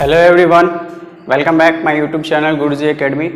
Hello everyone, welcome back my YouTube channel Guruji academy.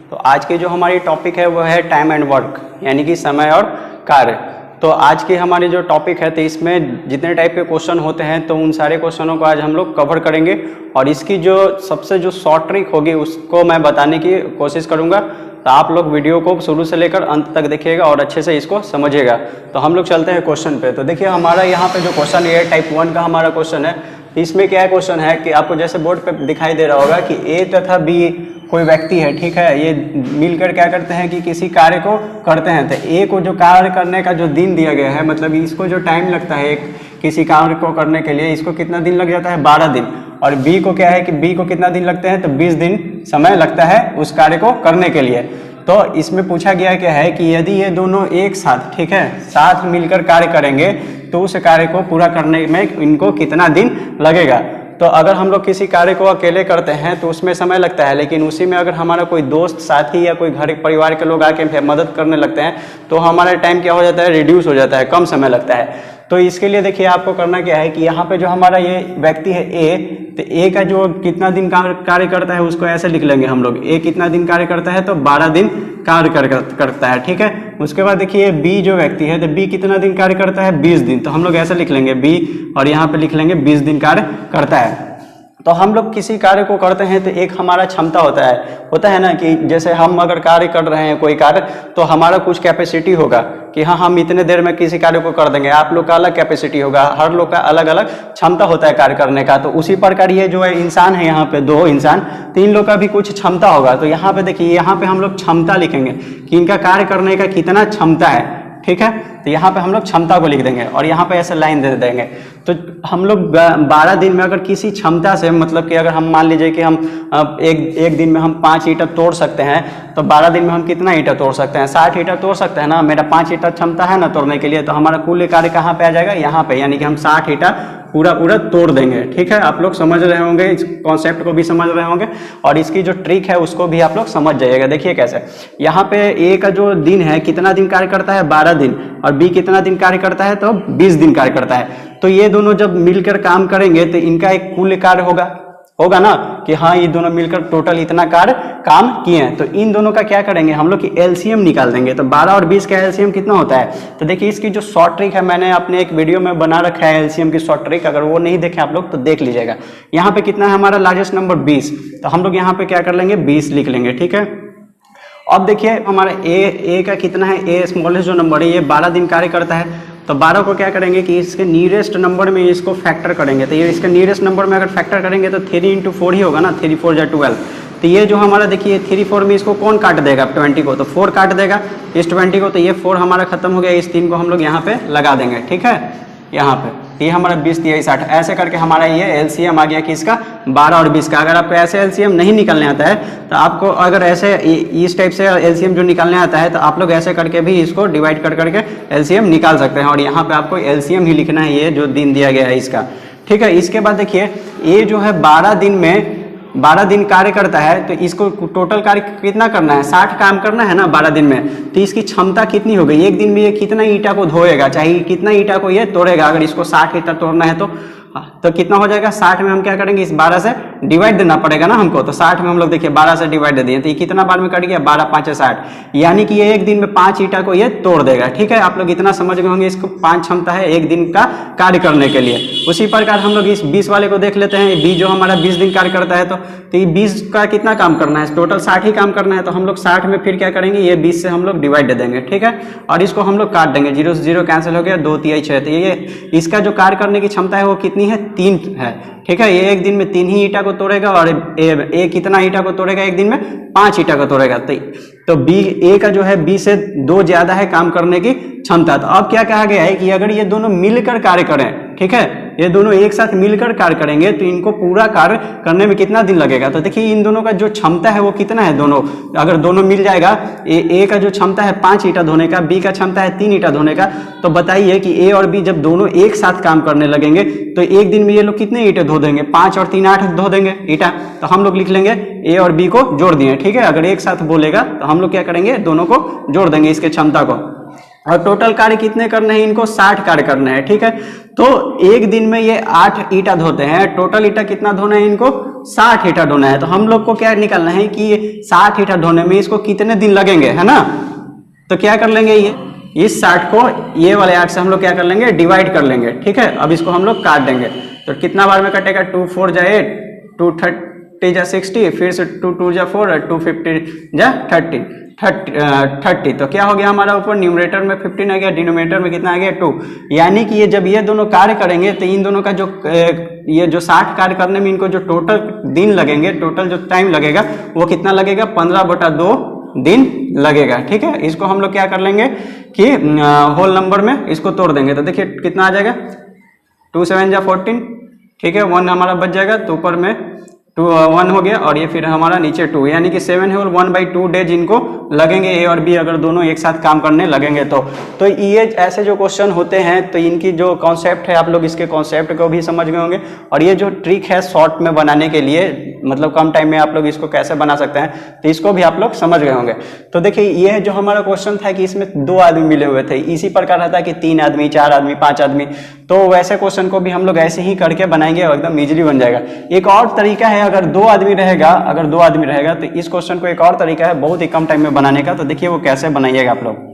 तो आज की जो हमारी टॉपिक है वो है टाइम एंड वर्क, यानी कि समय और कार्य। तो आज की हमारी जो टॉपिक है तो इसमें जितने टाइप के क्वेश्चन होते हैं तो उन सारे क्वेश्चनों को आज हम लोग कवर करेंगे और इसकी जो सबसे जो शॉर्ट ट्रिक होगी उसको मैं बताने की कोशिश करूँगा। तो आप लोग वीडियो को शुरू से लेकर अंत तक देखिएगा और अच्छे से इसको समझिएगा। तो हम लोग चलते हैं क्वेश्चन पे। तो देखिए हमारा यहाँ पे जो क्वेश्चन है टाइप 1 का हमारा क्वेश्चन है। इसमें क्या क्वेश्चन है कि आपको जैसे बोर्ड पे दिखाई दे रहा होगा कि ए तथा बी कोई व्यक्ति है, ठीक है। ये मिलकर क्या करते हैं कि किसी कार्य को करते हैं। तो ए को जो कार्य करने का जो दिन दिया गया है, मतलब इसको जो टाइम लगता है किसी कार्य को करने के लिए, इसको कितना दिन लग जाता है? 12 दिन। और बी को क्या है कि बी को कितना दिन लगते हैं? तो 20 दिन समय लगता है उस कार्य को करने के लिए। तो इसमें पूछा गया क्या है कि यदि ये दोनों एक साथ, ठीक है, साथ मिलकर कार्य करेंगे तो उस कार्य को पूरा करने में इनको कितना दिन लगेगा। तो अगर हम लोग किसी कार्य को अकेले करते हैं तो उसमें समय लगता है, लेकिन उसी में अगर हमारा कोई दोस्त साथी या कोई घर परिवार के लोग आके मदद करने लगते हैं तो हमारा टाइम क्या हो जाता है? रिड्यूस हो जाता है, कम समय लगता है। तो इसके लिए देखिए आपको करना क्या है कि यहाँ पे जो हमारा ये व्यक्ति है ए, तो ए का जो कितना दिन कार्य करता है उसको ऐसे लिख लेंगे हम लोग। ए कितना दिन कार्य करता है? तो 12 दिन कार्य करता है, ठीक है। उसके बाद देखिए बी जो व्यक्ति है तो बी कितना दिन कार्य करता है? 20 दिन। तो हम लोग ऐसे लिख लेंगे बी और यहाँ पे लिख लेंगे 20 दिन कार्य करता है। तो हम लोग किसी कार्य को करते हैं तो एक हमारा क्षमता होता है ना कि जैसे हम अगर कार्य कर रहे हैं कोई कार्य तो हमारा कुछ कैपेसिटी होगा कि हाँ हम इतने देर में किसी कार्य को कर देंगे। आप लोग का अलग कैपेसिटी होगा, हर लोग का अलग अलग क्षमता होता है कार्य करने का। तो उसी प्रकार ये जो है इंसान है, यहाँ पे 2 इंसान, 3 लोग का भी कुछ क्षमता होगा। तो यहाँ पे देखिए यहाँ पे हम लोग क्षमता लिखेंगे कि इनका कार्य करने का कितना क्षमता है, ठीक है। तो यहाँ पे हम लोग क्षमता को लिख देंगे और यहाँ पे ऐसे लाइन दे देंगे। तो हम लोग 12 दिन में अगर किसी क्षमता से, मतलब कि अगर हम मान लीजिए कि हम एक दिन में हम 5 ईंटा तोड़ सकते हैं तो 12 दिन में हम कितना ईंटा तोड़ सकते हैं? 60 ईंटा तोड़ सकते हैं ना। मेरा 5 ईंटा क्षमता है ना तोड़ने के लिए, तो हमारा कुल कार्य कहाँ पे आ जाएगा? यहाँ पे, यानी कि हम 60 ईंटा पूरा तोड़ देंगे, ठीक है। आप लोग समझ रहे होंगे, इस कॉन्सेप्ट को भी समझ रहे होंगे और इसकी जो ट्रिक है उसको भी आप लोग समझ जाइएगा। देखिए कैसे, यहाँ पे ए का जो दिन है कितना दिन कार्य करता है? 12 दिन। और बी कितना दिन कार्य करता है? तो 20 दिन कार्य करता है। तो ये दोनों जब मिलकर काम करेंगे तो इनका एक कुल कार्य होगा ना कि हाँ ये दोनों मिलकर टोटल इतना कार्य काम किए हैं। तो इन दोनों का क्या करेंगे हम लोग कि एलसीएम निकाल देंगे। तो 12 और 20 का एलसीएम कितना होता है? तो देखिए इसकी जो शॉर्ट ट्रिक है मैंने अपने एक वीडियो में बना रखा है एलसीएम की शॉर्ट ट्रिक, अगर वो नहीं देखे आप लोग तो देख लीजिएगा। यहाँ पे कितना है हमारा लार्जेस्ट नंबर? 20। तो हम लोग यहाँ पे क्या कर लेंगे? 20 लिख लेंगे, ठीक है। अब देखिए हमारा ए का कितना है? ए स्मॉलेस्ट जो नंबर है ये 12 दिन कार्य करता है। तो 12 को क्या करेंगे कि इसके नियरेस्ट नंबर में इसको फैक्टर करेंगे। तो ये इसके नियरेस्ट नंबर में अगर फैक्टर करेंगे तो 3 × 4 ही होगा ना, 3 × 4 = 12। तो ये जो हमारा देखिए 3 4 में इसको कौन काट देगा? 20 को। तो 4 काट देगा इस 20 को, तो ये 4 हमारा खत्म हो गया। इस 3 को हम लोग यहाँ पे लगा देंगे, ठीक है। यहाँ पे ये हमारा 20 × 60, ऐसे करके हमारा ये एलसीएम आ गया कि इसका 12 और 20 का। अगर आपको ऐसे एलसीएम नहीं निकालने आता है तो आपको अगर ऐसे इस टाइप से एलसीएम जो निकालने आता है तो आप लोग ऐसे करके भी इसको डिवाइड करके एलसीएम निकाल सकते हैं। और यहाँ पे आपको एलसीएम ही लिखना है, ये जो दिन दिया गया है इसका, ठीक है। इसके बाद देखिए ये जो है 12 दिन कार्य करता है तो इसको टोटल कार्य कितना करना है? 60 काम करना है ना 12 दिन में। तो इसकी क्षमता कितनी हो गई? एक दिन में ये कितना ईंटा को धोएगा, चाहे कितना ईंटा को ये तोड़ेगा। अगर इसको 60 ईंटा तोड़ना है तो कितना हो जाएगा? 60 में हम क्या करेंगे? इस 12 से डिवाइड देना पड़ेगा ना हमको। तो 60 में हम लोग देखिए 12 से डिवाइड दे दिए तो ये कितना बार में कट गया? 12 × 5 = 60, यानी कि ये एक दिन में 5 ईंटा को ये तोड़ देगा, ठीक है। आप लोग इतना समझ गए होंगे, इसको 5 क्षमता है एक दिन का कार्य करने के लिए। उसी प्रकार हम लोग इस 20 वाले को देख लेते हैं। बी जो हमारा 20 दिन कार्य करता है तो ये 20 का कितना काम करना है? टोटल 60 ही काम करना है। तो हम लोग 60 में फिर क्या करेंगे? ये 20 से हम लोग डिवाइड दे देंगे, ठीक है। और इसको हम लोग काट देंगे, 0 से 0 कैंसिल हो गया, 2 × 3 = 6। तो ये इसका जो कार्य करने की क्षमता है वो कितनी है? 3 है, ठीक है। ये एक दिन में 3 ही ईंटा को तोड़ेगा और ए कितना ईंटा को तोड़ेगा? एक दिन में 5 ईंटा को तोड़ेगा। तो बी ए का जो है 20 से 2 ज्यादा है काम करने की क्षमता। तो अब क्या कहा गया है कि अगर ये दोनों मिलकर कार्य करें, ठीक है, ये दोनों एक साथ मिलकर कार्य करेंगे तो इनको पूरा कार्य करने में कितना दिन लगेगा? तो देखिए इन दोनों का जो क्षमता है वो कितना है? दोनों अगर दोनों मिल जाएगा, ए का जो क्षमता है 5 ईंटा धोने का, बी का क्षमता है 3 ईंटा धोने का। तो बताइए कि ए और बी जब दोनों एक साथ काम करने लगेंगे तो एक दिन में ये लोग कितने ईंटे धो देंगे? 5 और 3 8 धो देंगे ईंटा। तो हम लोग लिख लेंगे ए और बी को जोड़ दिए, ठीक है। अगर एक साथ बोलेगा तो हम लोग क्या करेंगे? दोनों को जोड़ देंगे इसके क्षमता को। और टोटल कार्य कितने करने हैं? इनको 60 कार्य करने हैं, ठीक है। तो एक दिन में ये 8 ईंटा धोते हैं। टोटल ईंटा कितना धोना है इनको? 60 ईंटा ढोना है। तो हम लोग को क्या निकालना है कि 60 ईंटा ढोने में इसको कितने दिन लगेंगे, है ना। तो क्या कर लेंगे, ये इस 60 को ये वाले 8 से हम लोग क्या कर लेंगे, डिवाइड कर लेंगे, ठीक है। अब इसको हम लोग काट देंगे, तो कितना बार में कटेगा, 2 4 जा 8, 2 30 जा 60, फिर से 2 2 जा 4 और 2 50 जा 30। तो क्या हो गया हमारा, ऊपर न्यूमरेटर में 15 आ गया, डिनोमिनेटर में कितना आ गया 2। यानी कि ये जब ये दोनों कार्य करेंगे तो इन दोनों का जो ये जो 60 कार्य करने में इनको जो टोटल दिन लगेंगे, टोटल जो टाइम लगेगा वो कितना लगेगा, 15/2 दिन लगेगा, ठीक है। इसको हम लोग क्या कर लेंगे कि होल नंबर में इसको तोड़ देंगे। तो देखिए कितना आ जाएगा, 2 7 जा 14, ठीक है, 1 हमारा बच जाएगा। तो ऊपर में 1 हो गया और ये फिर हमारा नीचे 2, यानी कि 7 होल 1/2 डेज इनको लगेंगे, ए और बी अगर दोनों एक साथ काम करने लगेंगे तो ये ऐसे जो क्वेश्चन होते हैं तो इनकी जो कॉन्सेप्ट है आप लोग इसके कॉन्सेप्ट को भी समझ गए होंगे। और ये जो ट्रिक है शॉर्ट में बनाने के लिए, मतलब कम टाइम में आप लोग इसको कैसे बना सकते हैं, तो इसको भी आप लोग समझ गए होंगे। तो देखिए ये जो हमारा क्वेश्चन था कि इसमें 2 आदमी मिले हुए थे, इसी प्रकार रहता है कि 3 आदमी 4 आदमी 5 आदमी, तो वैसे क्वेश्चन को भी हम लोग ऐसे ही करके बनाएंगे और एकदम इजीली बन जाएगा। एक और तरीका है, अगर 2 आदमी रहेगा तो इस क्वेश्चन को एक और तरीका है बहुत ही कम टाइम में बनाने का। तो देखिए वो कैसे बनाइएगा आप लोग।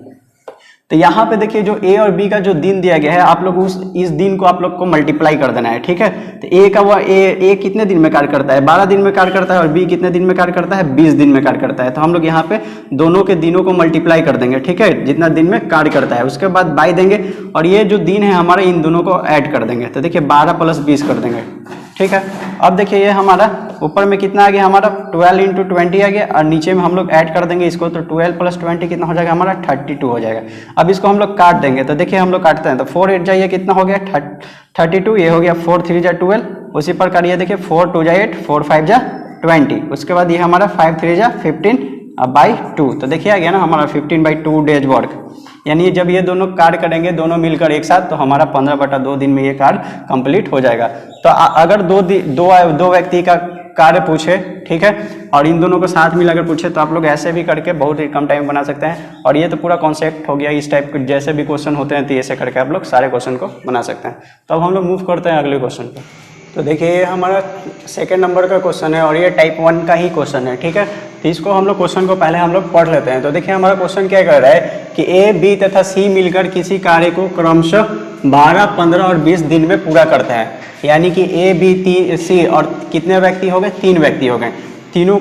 तो यहाँ पे देखिए जो ए और बी का जो दिन दिया गया है, आप लोग इस दिन को आप लोग को मल्टीप्लाई कर देना है, ठीक है। तो ए का वो ए कितने दिन में कार्य करता है, 12 दिन में कार्य करता है, और बी कितने दिन में कार्य करता है, 20 दिन में कार्य करता है। तो हम लोग यहाँ पे दोनों के दिनों को मल्टीप्लाई कर देंगे, ठीक है, जितना दिन में कार्य करता है। उसके बाद बाई देंगे और ये जो दिन है हमारे इन दोनों को ऐड कर देंगे। तो देखिए 12 + 20 कर देंगे, ठीक है। अब देखिए ये हमारा ऊपर में कितना आ गया, हमारा 12 × 20 आ गया, और नीचे में हम लोग ऐड कर देंगे इसको। तो 12 + 20 कितना हो जाएगा हमारा, 32 हो जाएगा। अब इसको हम लोग काट देंगे। तो देखिए हम लोग काटते हैं, तो 4 8 जाइए कितना हो गया 32, ये हो गया 4 3 जा 12। उसी प्रकार ये देखिए 4 2 जा 8, 4 5 जा 20। उसके बाद ये हमारा 5 3 जा 15 बाई 2। तो देखिए आ गया ना हमारा 15/2 डेज वर्क। यानी जब ये दोनों कार्य करेंगे दोनों मिलकर एक साथ, तो हमारा 15/2 दिन में ये कार्य कंप्लीट हो जाएगा। तो अगर दो व्यक्ति का कार्य पूछे, ठीक है, और इन दोनों को साथ मिलाकर पूछे, तो आप लोग ऐसे भी करके बहुत ही कम टाइम में बना सकते हैं। और ये तो पूरा कॉन्सेप्ट हो गया, इस टाइप के जैसे भी क्वेश्चन होते हैं तो ऐसे करके आप लोग सारे क्वेश्चन को बना सकते हैं। तो अब हम लोग मूव करते हैं अगले क्वेश्चन पे। तो देखिए ये हमारा 2nd नंबर का क्वेश्चन है और ये टाइप 1 का ही क्वेश्चन है, ठीक है। तो इसको हम लोग क्वेश्चन को पहले हम लोग पढ़ लेते हैं। तो देखिए हमारा क्वेश्चन क्या कर रहा है कि ए बी तथा सी मिलकर किसी कार्य को क्रमशः 12 15 और 20 दिन में पूरा करते हैं। यानी कि ए बी सी और कितने व्यक्ति हो गए, 3 व्यक्ति हो गए। तीनों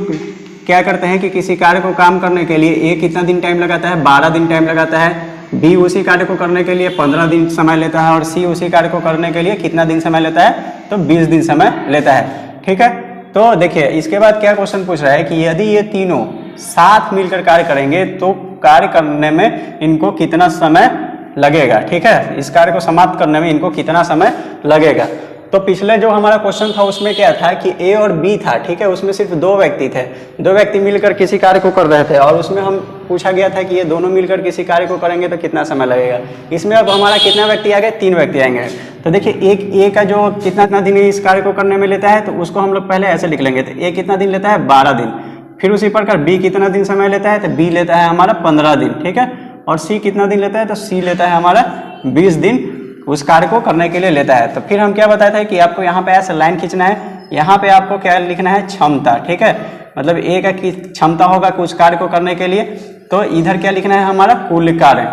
क्या करते हैं कि किसी कार्य को काम करने के लिए ए कितना दिन टाइम लगाता है, 12 दिन टाइम लगाता है। बी उसी कार्य को करने के लिए 15 दिन समय लेता है, और सी उसी कार्य को करने के लिए कितना दिन समय लेता है, तो 20 दिन समय लेता है, ठीक है। तो देखिए इसके बाद क्या क्वेश्चन पूछ रहा है कि यदि ये तीनों साथ मिलकर कार्य करेंगे तो कार्य करने में इनको कितना समय लगेगा, ठीक है। इस कार्य को समाप्त करने में इनको कितना समय लगेगा। तो पिछले जो हमारा क्वेश्चन था उसमें क्या था कि ए और बी था, ठीक है, उसमें सिर्फ 2 व्यक्ति थे, 2 व्यक्ति मिलकर किसी कार्य को कर रहे थे, और उसमें हम पूछा गया था कि ये दोनों मिलकर किसी कार्य को करेंगे तो कितना समय लगेगा। इसमें अब हमारा कितना व्यक्ति आ गए, 3 व्यक्ति आएंगे। तो देखिए एक ए का जो कितना दिन इस कार्य को करने में लेता है, तो उसको हम लोग पहले ऐसे लिख लेंगे। तो ए कितना दिन लेता है, 12 दिन। फिर उसी प्रकार बी कितना दिन समय लेता है, तो बी लेता है हमारा 15 दिन, ठीक है। और सी कितना दिन लेता है, तो सी लेता है हमारा 20 दिन उस कार्य को करने के लिए लेता है। तो फिर हम क्या बताए थे कि आपको यहाँ पे ऐसे लाइन खींचना है, यहाँ पे आपको क्या लिखना है, क्षमता, ठीक है। मतलब ए का क्षमता होगा कुछ कार्य को करने के लिए, तो इधर क्या लिखना है हमारा, कुल कार्य,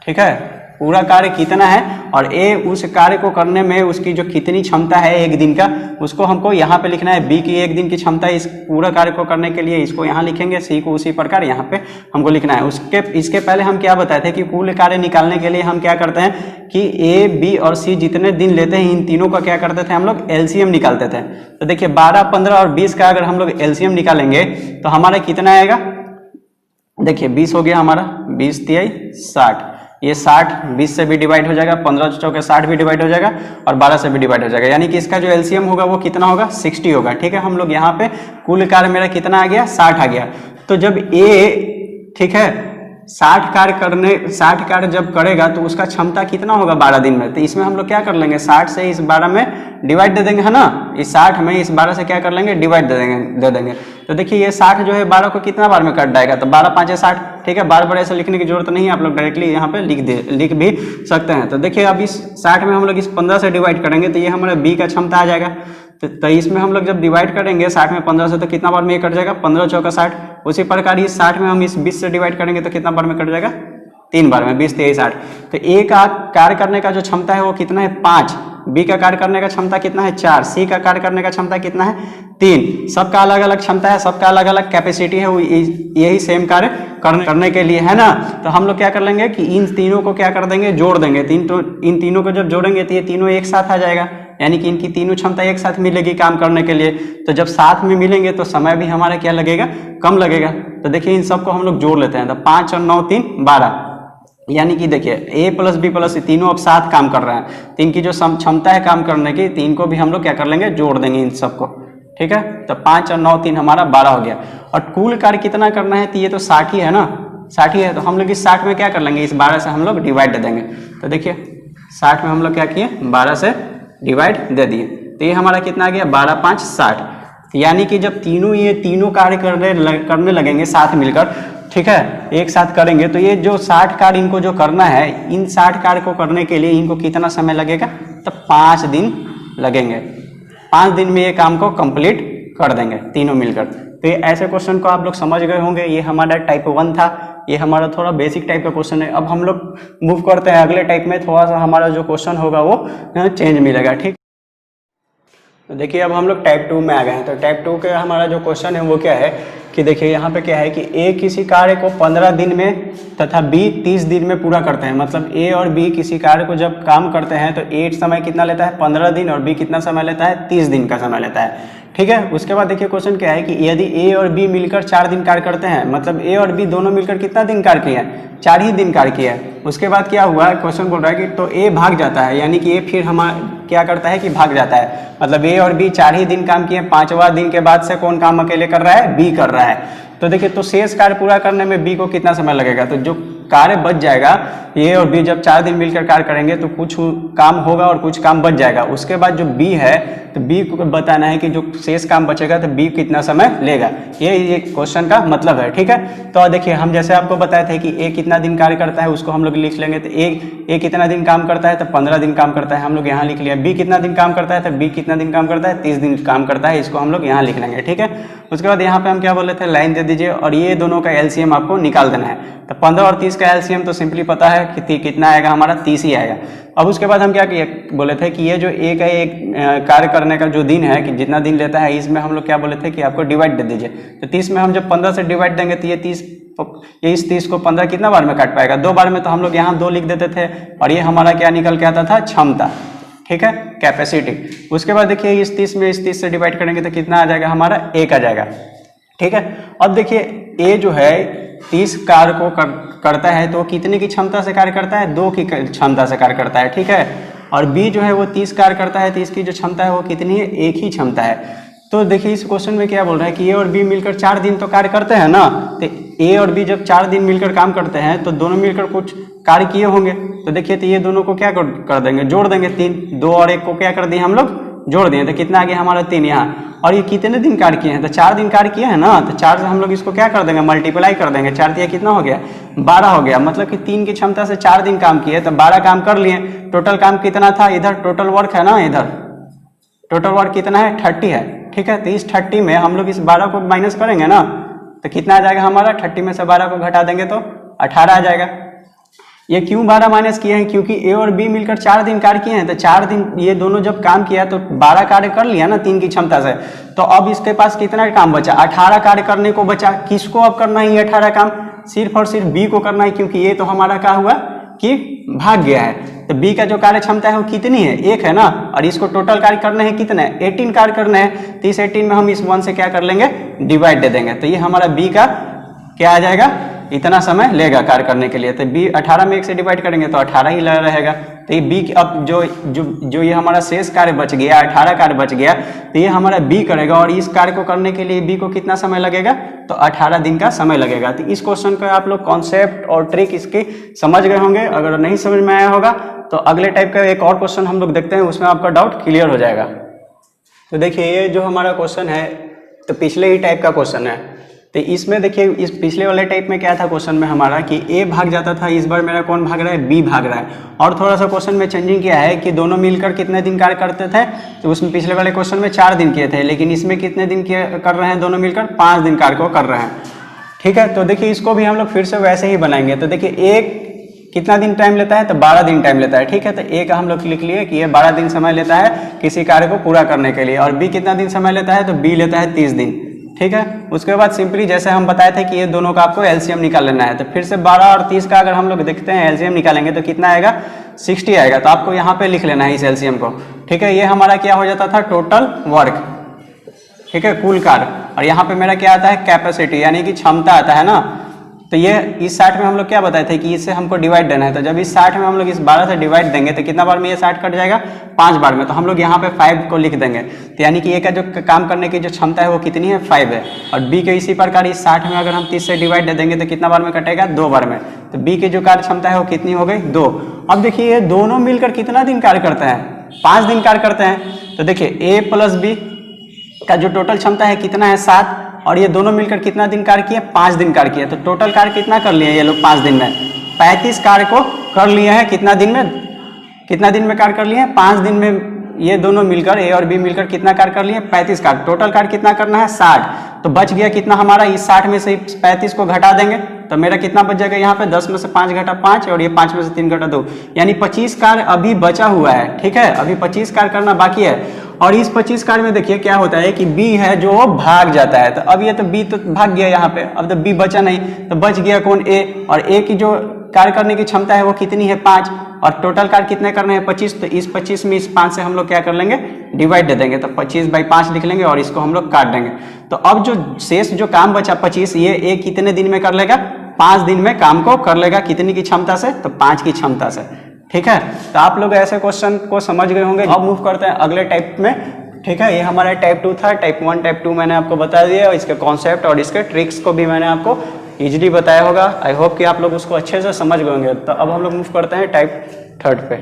ठीक है, पूरा कार्य कितना है, और ए उस कार्य को करने में उसकी जो कितनी क्षमता है एक दिन का, उसको हमको यहाँ पे लिखना है। बी की एक दिन की क्षमता है इस पूरा कार्य को करने के लिए, इसको यहाँ लिखेंगे। सी को उसी प्रकार यहाँ पे हमको लिखना है। इसके पहले हम क्या बताए थे कि कुल कार्य निकालने के लिए हम क्या करते हैं कि ए बी और सी जितने दिन लेते हैं इन तीनों का क्या करते थे हम लोग, एलसीएम निकालते थे। तो देखिए 12 15 और 20 का अगर हम लोग एलसीएम निकालेंगे तो हमारा कितना आएगा, देखिए 20 हो गया हमारा, 20 तिहाई 60, ये 60 20 से भी डिवाइड हो जाएगा, 15 चौके 60 भी डिवाइड हो जाएगा, और 12 से भी डिवाइड हो जाएगा। यानी कि इसका जो एलसीएम होगा वो कितना होगा, 60 होगा, ठीक है। हम लोग यहाँ पे कुल कार्य मेरा कितना आ गया, 60 आ गया। तो जब ए, ठीक है, 60 कार्य जब करेगा तो उसका क्षमता कितना होगा 12 दिन में। तो इसमें हम लोग क्या कर लेंगे, 60 से इस 12 में डिवाइड दे देंगे, है ना। इस 60 में इस 12 से क्या कर लेंगे, डिवाइड दे देंगे। तो देखिए ये 60 जो है 12 को कितना बार में कट जाएगा, तो 12 5 60, ठीक है। बार बार ऐसे लिखने की जरूरत नहीं है, आप लोग डायरेक्टली यहाँ पे लिख भी सकते हैं। तो देखिए अब इस 60 में हम लोग इस 15 से डिवाइड करेंगे तो ये हमारा बी का क्षमता आ जाएगा। तो इसमें हम लोग जब डिवाइड करेंगे 60 में 15 से तो कितना बार में ये कट जाएगा, 15 चौका 60। उसी प्रकार इस 60 में हम इस 20 से डिवाइड करेंगे तो कितना बार में कट जाएगा, 3 बार में, 20 23 60। तो ए का कार्य करने का जो क्षमता है वो कितना है, 5। बी का कार्य करने का क्षमता कितना है, 4। सी का कार्य करने का क्षमता कितना है, 3। सबका अलग अलग क्षमता है, सबका अलग अलग कैपेसिटी है, यही सेम कार्य करने के लिए है ना। तो हम लोग क्या कर लेंगे कि इन तीनों को क्या कर देंगे, जोड़ देंगे। इन तीनों को जब जोड़ेंगे तो ये तीनों एक साथ आ जाएगा, यानी कि इनकी तीनों क्षमता एक साथ मिलेगी काम करने के लिए। तो जब साथ में मिलेंगे तो समय भी हमारा क्या लगेगा, कम लगेगा। तो देखिए इन सबको हम लोग जोड़ लेते हैं। तो 5 और 9 3 12, यानी कि देखिए ए प्लस बी प्लस सी तीनों अब साथ काम कर रहे हैं। तो इनकी जो क्षमता है काम करने की, तीन को भी हम लोग क्या कर लेंगे, जोड़ देंगे इन सबको। ठीक है, तो 5 और 9 3 हमारा 12 हो गया। और कुल कार्य कितना करना है, तो ये तो 60 ही है ना, 60 ही है। तो हम लोग इस 60 में क्या कर लेंगे, इस 12 से हम लोग डिवाइड दे देंगे। तो देखिए 60 में हम लोग क्या किए, 12 से डिवाइड दे दिए। तो ये हमारा कितना आ गया, 12 5 60। यानी कि जब ये तीनों कार्य करने लगेंगे साथ मिलकर, ठीक है, एक साथ करेंगे, तो ये जो 60 कार्य इनको जो करना है, इन 60 कार्य को करने के लिए इनको कितना समय लगेगा, तो 5 दिन लगेंगे। 5 दिन में ये काम को कंप्लीट कर देंगे तीनों मिलकर। तो ये ऐसे क्वेश्चन को आप लोग समझ गए होंगे। ये हमारा टाइप 1 था, ये हमारा थोड़ा बेसिक टाइप का क्वेश्चन है। अब हम लोग मूव करते हैं अगले टाइप में, थोड़ा सा हमारा जो क्वेश्चन होगा वो चेंज मिलेगा। ठीक, तो देखिए अब हम लोग टाइप 2 में आ गए हैं। तो टाइप 2 के हमारा जो क्वेश्चन है वो क्या है कि देखिए यहाँ पे क्या है कि ए किसी कार्य को 15 दिन में तथा बी 30 दिन में पूरा करते हैं। मतलब ए और बी किसी कार्य को जब काम करते हैं तो ए समय कितना लेता है, 15 दिन, और बी कितना समय लेता है, 30 दिन का समय लेता है। ठीक है, उसके बाद देखिए क्वेश्चन क्या है कि यदि ए और बी मिलकर 4 दिन कार्य करते हैं, मतलब ए और बी दोनों मिलकर कितना दिन कार्य किया है, 4 ही दिन कार्य किया है। उसके बाद क्या हुआ, क्वेश्चन बोल रहा है कि तो ए भाग जाता है, यानी कि ए फिर क्या करता है कि भाग जाता है। मतलब ए और बी 4 ही दिन काम किए, 5वां दिन के बाद से कौन काम अकेले कर रहा है, बी कर रहा है। तो देखिए तो शेष कार्य पूरा करने में बी को कितना समय लगेगा। तो जो कार्य बच जाएगा, ए और बी जब 4 दिन मिलकर कार्य करेंगे तो कुछ काम होगा और कुछ काम बच जाएगा। उसके बाद जो बी है, तो बी को बताना है कि जो शेष काम बचेगा तो बी कितना समय लेगा। ये क्वेश्चन का मतलब है। ठीक है, तो देखिए हम जैसे आपको बताए थे कि ए कितना दिन कार्य करता है, उसको हम लोग लिख लेंगे। तो ए कितना दिन काम करता है, तो 15 दिन काम करता है, हम लोग यहाँ लिख लिया। बी कितना दिन काम करता है, तो बी कितना दिन काम करता है, 30 दिन काम करता है, इसको हम लोग यहाँ लिख लेंगे। ठीक है, उसके बाद यहाँ पे हम क्या बोले थे, लाइन दे दीजिए और ये दोनों का एलसीएम आपको निकाल देना है। तो 15 और 30 का एलसीएम तो सिंपली पता है कि कितना आएगा, हमारा 30 ही आएगा। अब उसके बाद हम क्या बोले थे कि ये जो ए का एक कार्य करने का जो दिन है कि जितना दिन लेता है, इसमें हम लोग क्या बोले थे कि आपको डिवाइड दे दीजिए। तो 30 में हम जब 15 से डिवाइड देंगे तो ये इस 30 को 15 कितना बार में काट पाएगा, 2 बार में। तो हम लोग यहाँ 2 लिख देते थे और ये हमारा क्या निकल के आता था, क्षमता। ठीक है, कैपेसिटी। उसके बाद देखिए इस 30 से डिवाइड करेंगे तो कितना आ जाएगा, हमारा 1 आ जाएगा। ठीक है, अब देखिए ए जो है 30 कार्य को करता है तो कितने की क्षमता से कार्य करता है, 2 की क्षमता से कार्य करता है। ठीक है, और बी जो है वो 30 कार्य करता है तो इसकी जो क्षमता है वो कितनी है, 1 ही क्षमता है। तो देखिए इस क्वेश्चन में क्या बोल रहा है कि ए और बी मिलकर 4 दिन तो कार्य करते हैं ना। तो ए और बी जब 4 दिन मिलकर काम करते हैं तो दोनों मिलकर कुछ कार्य किए होंगे। तो देखिए तो ये दोनों को क्या कर देंगे, जोड़ देंगे। 3 2 और 1 को क्या कर दिए हम लोग, जोड़ दिए। तो कितना आ गया हमारा 3 यहाँ। और ये कितने दिन कार्य किए हैं, तो 4 दिन कार्य किए हैं ना। तो 4 से हम लोग इसको क्या कर देंगे, मल्टीप्लाई कर देंगे। 4 दिया कितना हो गया, 12 हो गया। मतलब कि 3 की क्षमता से 4 दिन काम किए तो 12 काम कर लिए। टोटल काम कितना था, इधर टोटल वर्क है ना, इधर टोटल वर्क कितना है, 30 है। ठीक है, तो इस 30 में हम लोग इस 12 को माइनस करेंगे ना, तो कितना आ जाएगा हमारा, 30 में से 12 को घटा देंगे तो 18 आ जाएगा। ये क्यों 12 माइनस किए हैं, क्योंकि ए और बी मिलकर 4 दिन कार्य किए हैं। तो 4 दिन ये दोनों जब काम किया तो 12 कार्य कर लिया ना 3 की क्षमता से। तो अब इसके पास कितना काम बचा, 18 कार्य करने को बचा। किसको अब करना है ये 18 काम, सिर्फ और सिर्फ बी को करना है, क्योंकि ये तो हमारा क्या हुआ कि भाग गया है। तो बी का जो कार्य क्षमता है वो कितनी है, 1 है ना। और इसको टोटल कार्य करने हैं कितने, 18 कार्य करने हैं। तो इस 18 में हम इस 1 से क्या कर लेंगे, डिवाइड दे देंगे। तो ये हमारा बी का क्या आ जाएगा, इतना समय लेगा कार्य करने के लिए। तो बी 18 में 1 से डिवाइड करेंगे तो 18 ही रहेगा। तो ये बी अब जो ये हमारा शेष कार्य बच गया, 18 कार्य बच गया, तो ये हमारा बी करेगा। और इस कार्य को करने के लिए बी को कितना समय लगेगा, तो 18 दिन का समय लगेगा। तो इस क्वेश्चन का आप लोग कॉन्सेप्ट और ट्रिक इसकी समझ गए होंगे। अगर नहीं समझ में आया होगा तो अगले टाइप का एक और क्वेश्चन हम लोग देखते हैं, उसमें आपका डाउट क्लियर हो जाएगा। तो देखिए ये जो हमारा क्वेश्चन है तो पिछले ही टाइप का क्वेश्चन है। तो इसमें देखिए इस पिछले वाले टाइप में क्या था क्वेश्चन में हमारा कि ए भाग जाता था, इस बार मेरा कौन भाग रहा है, बी भाग रहा है। और थोड़ा सा क्वेश्चन में चेंजिंग किया है कि दोनों मिलकर कितने दिन कार्य करते थे, तो उसमें पिछले वाले क्वेश्चन में 4 दिन किए थे, लेकिन इसमें कितने दिन कर रहे हैं दोनों मिलकर, 5 दिन कार्य को कर रहे हैं। ठीक है, तो देखिए इसको भी हम लोग फिर से वैसे ही बनाएंगे। तो देखिए एक कितना दिन टाइम लेता है, तो 12 दिन टाइम लेता है। ठीक है, तो ए का हम लोग लिख लिए कि ये 12 दिन समय लेता है किसी कार्य को पूरा करने के लिए, और बी कितना दिन समय लेता है, तो बी लेता है 30 दिन। ठीक है, उसके बाद सिंपली जैसे हम बताए थे कि ये दोनों का आपको एलसीएम निकाल लेना है, तो फिर से 12 और 30 का अगर हम लोग देखते हैं एलसीएम निकालेंगे तो कितना आएगा, 60 आएगा। तो आपको यहाँ पे लिख लेना है इस एलसीएम को। ठीक है, ये हमारा क्या हो जाता था, टोटल वर्क। ठीक है, कुल कार्य। और यहाँ पे मेरा क्या आता है, कैपेसिटी, यानी कि क्षमता आता है ना। तो ये इस 60 में हम लोग क्या बताए थे कि इससे हमको डिवाइड देना है। तो जब इस 60 में हम लोग इस 12 से डिवाइड देंगे तो कितना बार में ये 60 कट जाएगा, 5 बार में। तो हम लोग यहाँ पे 5 को लिख देंगे। तो यानी कि ये का जो काम करने की जो क्षमता है वो कितनी है, 5 है। और बी के इसी प्रकार इस 60 में अगर हम 30 से डिवाइड दे देंगे तो कितना बार में कटेगा, 2 बार में। तो बी की जो कार्य क्षमता है वो कितनी हो गई, 2। अब देखिए ये दोनों मिलकर कितना दिन कार्य करते हैं, 5 दिन कार्य करते हैं। तो देखिए ए प्लस बी का जो टोटल क्षमता है कितना है, 7, और ये दोनों मिलकर कितना दिन कार्य किए, 5 दिन कार्य किए। तो टोटल कार्य कितना कर लिए ये लोग 5 दिन में, 35 कार्य को कर लिए हैं। कितना दिन में, कितना दिन में कार्य कर लिए हैं, 5 दिन में। ये दोनों मिलकर ए और बी मिलकर कितना कार्य कर लिए, 35 कार्य। टोटल कार्य कितना करना है, 60। तो बच गया कितना हमारा, इस 60 में से 35 को घटा देंगे तो मेरा कितना बच जाएगा यहाँ पे, 10 में से 5 घटा 5, और ये 5 में से 3 घटा 2, यानी 25 कार्य अभी बचा हुआ है। ठीक है, अभी 25 कार्य करना बाकी है। और इस 25 कार्य में देखिए क्या होता है कि बी है जो भाग जाता है। तो अब ये तो बी तो भाग गया यहाँ पे, अब तो बी बचा नहीं, तो बच गया कौन, ए। और ए की जो कार्य करने की क्षमता है वो कितनी है, 5, और टोटल कार्य कितने करने हैं, 25। तो इस 25 में इस 5 से हम लोग क्या कर लेंगे, डिवाइड दे देंगे। तो 25/5 लिख लेंगे और इसको हम लोग काट देंगे। तो अब जो शेष जो काम बचा 25, ये ए कितने दिन में कर लेगा, 5 दिन में काम को कर लेगा। कितनी की क्षमता से, तो 5 की क्षमता से। ठीक है, तो आप लोग ऐसे क्वेश्चन को समझ गए होंगे। अब मूव करते हैं अगले टाइप में। ठीक है, ये हमारा टाइप 2 था। टाइप 1 टाइप 2 मैंने आपको बता दिया, इसके कॉन्सेप्ट और इसके ट्रिक्स को भी मैंने आपको इजीली बताया होगा। आई होप कि आप लोग उसको अच्छे से समझ गए होंगे। तो अब हम लोग मूव करते हैं टाइप 3 पे।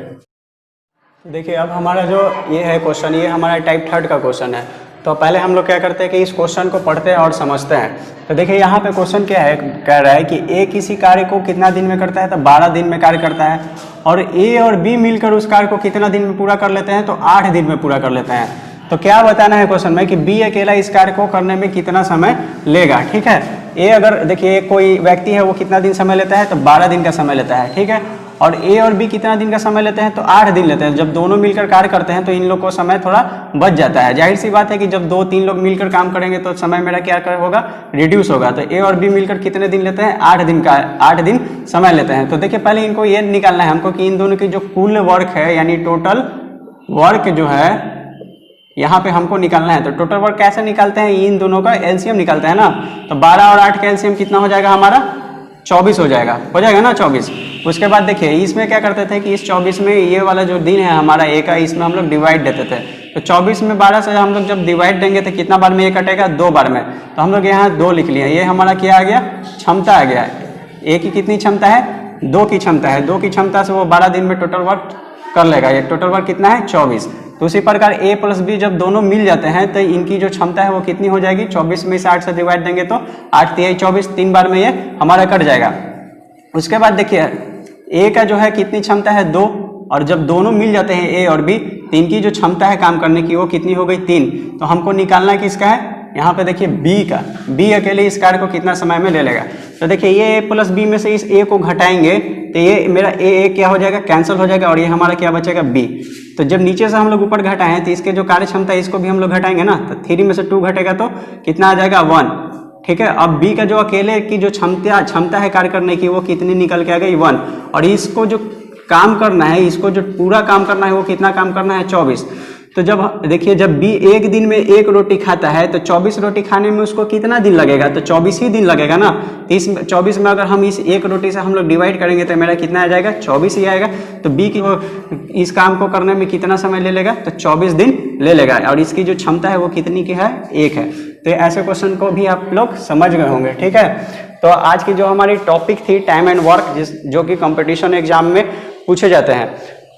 देखिए अब हमारा जो ये है क्वेश्चन, ये हमारा टाइप 3 का क्वेश्चन है। तो पहले हम लोग क्या करते हैं कि इस क्वेश्चन को पढ़ते हैं और समझते हैं। तो देखिए यहाँ पे क्वेश्चन क्या है, कह रहा है कि ए किसी कार्य को कितना दिन में करता है, तो 12 दिन में कार्य करता है। और ए और बी मिलकर उस कार्य को कितना दिन में पूरा कर लेते हैं, तो 8 दिन में पूरा कर लेते हैं। तो क्या बताना है क्वेश्चन में कि बी अकेला इस कार्य को करने में कितना समय लेगा। ठीक है, ए अगर देखिए कोई व्यक्ति है वो कितना दिन समय लेता है, तो 12 दिन का समय लेता है। ठीक है, और ए और बी कितना दिन का समय लेते हैं, तो 8 दिन लेते हैं। जब दोनों मिलकर कार्य करते हैं तो इन लोग को समय थोड़ा बच जाता है। जाहिर सी बात है कि जब 2-3 लोग मिलकर काम करेंगे तो समय मेरा क्या होगा, रिड्यूस होगा। तो ए और बी मिलकर कितने दिन लेते हैं, 8 दिन का 8 दिन समय लेते हैं। तो देखिए पहले इनको ये निकालना है हमको कि इन दोनों की जो कुल वर्क है, यानी टोटल वर्क जो है यहाँ पे हमको निकालना है। तो टोटल वर्क कैसे निकालते हैं, इन दोनों का एलसीएम निकालते हैं ना। तो 12 और 8 का एलसीएम कितना हो जाएगा हमारा, 24 हो जाएगा ना 24। उसके बाद देखिए इसमें क्या करते थे कि इस 24 में ये वाला जो दिन है हमारा ए का, इसमें हम लोग डिवाइड देते थे। तो 24 में 12 से हम लोग जब डिवाइड देंगे तो कितना बार में ये कटेगा, 2 बार में। तो हम लोग यहाँ 2 लिख लिए। ये हमारा क्या आ गया, क्षमता आ गया। ए की कितनी क्षमता है, 2 की क्षमता है। 2 की क्षमता से वो 12 दिन में टोटल वर्क कर लेगा। ये टोटल वर्क कितना है, 24। तो उसी प्रकार ए प्लस बी जब दोनों मिल जाते हैं तो इनकी जो क्षमता है वो कितनी हो जाएगी, 24 में 60 से डिवाइड देंगे तो 8 3 24, 3 बार में ये हमारा कट जाएगा। उसके बाद देखिए ए का जो है कितनी क्षमता है, 2, और जब दोनों मिल जाते हैं ए और बी तो इनकी जो क्षमता है काम करने की वो कितनी हो गई, 3। तो हमको निकालना है किसका है, यहाँ पे देखिए बी का। बी अकेले इस कार्य को कितना समय में ले लेगा। तो देखिए ये ए प्लस बी में से इस ए को घटाएंगे तो ये मेरा ए क्या हो जाएगा, कैंसिल हो जाएगा, और ये हमारा क्या बचेगा, बी। तो जब नीचे से हम लोग ऊपर घटाएं तो इसके जो कार्य क्षमता है इसको भी हम लोग घटाएंगे ना। तो 3 में से 2 घटेगा तो कितना आ जाएगा, 1। ठीक है, अब बी का जो अकेले की जो क्षमता है कार्य करने की वो कितनी निकल के आ गई, 1। और इसको जो काम करना है, इसको जो पूरा काम करना है वो कितना काम करना है, 24। तो जब देखिए जब बी एक दिन में 1 रोटी खाता है तो 24 रोटी खाने में उसको कितना दिन लगेगा, तो 24 ही दिन लगेगा ना। तो इस 24 में अगर हम इस 1 रोटी से हम लोग डिवाइड करेंगे तो मेरा कितना आ जाएगा, 24 ही आएगा। तो बी की इस काम को करने में कितना समय ले लेगा, तो 24 दिन ले लेगा। और इसकी जो क्षमता है वो कितनी की है, 1 है। तो ऐसे क्वेश्चन को भी आप लोग समझ गए होंगे। ठीक है, तो आज की जो हमारी टॉपिक थी टाइम एंड वर्क, जो कि कंपटीशन एग्जाम में पूछे जाते हैं।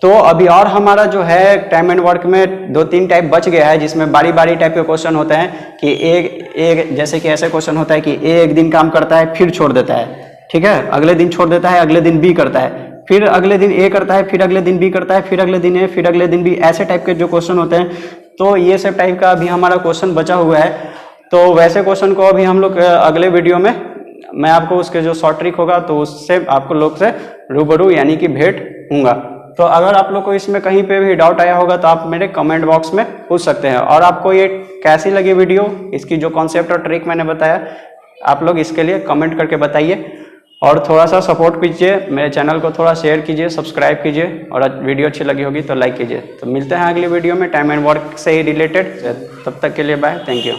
तो अभी और हमारा जो है टाइम एंड वर्क में 2-3 टाइप बच गया है, जिसमें बारी बारी टाइप के क्वेश्चन होते हैं कि एक जैसे कि ऐसे क्वेश्चन होता है कि ए एक दिन काम करता है फिर छोड़ देता है, ठीक है, अगले दिन छोड़ देता है, अगले दिन बी करता है, फिर अगले दिन ए करता है, फिर अगले दिन बी करता है, फिर अगले दिन ए, फिर अगले दिन बी, ऐसे टाइप के जो क्वेश्चन होते हैं। तो ये सब टाइप का अभी हमारा क्वेश्चन बचा हुआ है। तो वैसे क्वेश्चन को अभी हम लोग अगले वीडियो में मैं आपको उसके जो शॉर्ट ट्रिक होगा तो उससे आपको लोग से रूबरू यानी कि भेंट हूँगा। तो अगर आप लोग को इसमें कहीं पे भी डाउट आया होगा तो आप मेरे कमेंट बॉक्स में पूछ सकते हैं। और आपको ये कैसी लगी वीडियो, इसकी जो कॉन्सेप्ट और ट्रिक मैंने बताया, आप लोग इसके लिए कमेंट करके बताइए और थोड़ा सा सपोर्ट कीजिए, मेरे चैनल को थोड़ा शेयर कीजिए, सब्सक्राइब कीजिए और वीडियो अच्छी लगी होगी तो लाइक कीजिए। तो मिलते हैं अगली वीडियो में टाइम एंड वर्क से ही रिलेटेड। तब तक के लिए बाय, थैंक यू।